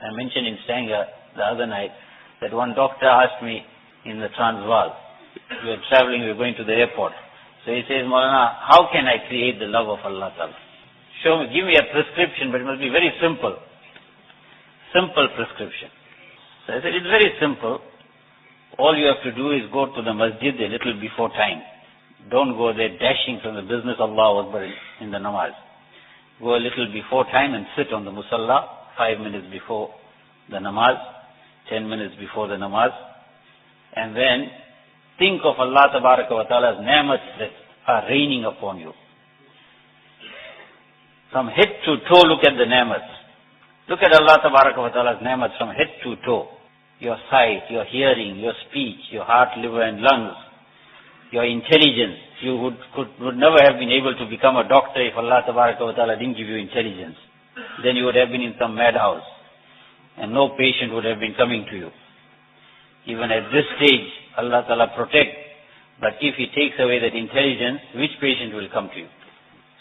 I mentioned in Stanger the other night that one doctor asked me in the Transvaal, we were traveling, we were going to the airport. So he says, Maulana, how can I create the love of Allah Ta'ala? Show me, give me a prescription, but it must be very simple. Simple prescription. So I said, it's very simple. All you have to do is go to the masjid a little before time. Don't go there dashing from the business of Allah Akbar in the namaz. Go a little before time and sit on the musalla, 5 minutes before the namaz, 10 minutes before the namaz, and then think of Allah Tabaraka wa Ta'ala's ni'mats that are raining upon you. From head to toe, look at the ni'mats. Look at Allah Tabaraka wa Ta'ala's ni'mats from head to toe. Your sight, your hearing, your speech, your heart, liver and lungs, your intelligence. You would never have been able to become a doctor if Allah Tabaraka wa Ta'ala didn't give you intelligence. Then you would have been in some madhouse and no patient would have been coming to you. Even at this stage, Allah Ta'ala protects. But if He takes away that intelligence, which patient will come to you?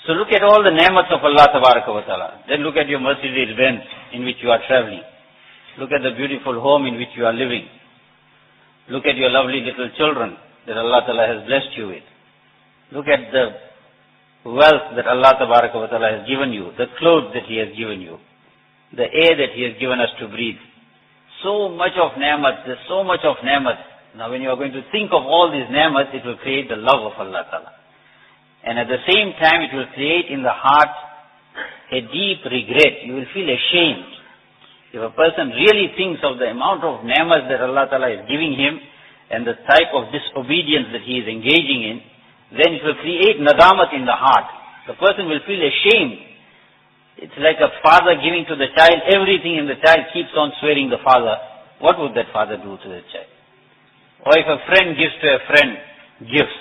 So look at all the ni'mats of Allah Tabaraka wa Ta'ala. Then look at your Mercedes Benz in which you are traveling. Look at the beautiful home in which you are living. Look at your lovely little children that Allah Ta'ala has blessed you with. Look at the wealth that Allah Tabaraka wa Ta'ala has given you, the clothes that He has given you, the air that He has given us to breathe. So much of ni'mat, there's so much of ni'mat. Now when you are going to think of all these ni'mat, it will create the love of Allah Ta'ala. And at the same time, it will create in the heart a deep regret. You will feel ashamed. If a person really thinks of the amount of ni'mat that Allah Ta'ala is giving him and the type of disobedience that he is engaging in, then it will create nadamat in the heart. The person will feel ashamed. It's like a father giving to the child everything and the child keeps on swearing the father. What would that father do to the child? Or if a friend gives to a friend gifts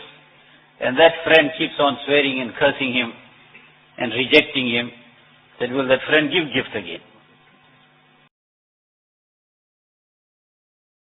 and that friend keeps on swearing and cursing him and rejecting him, then will that friend give gift again?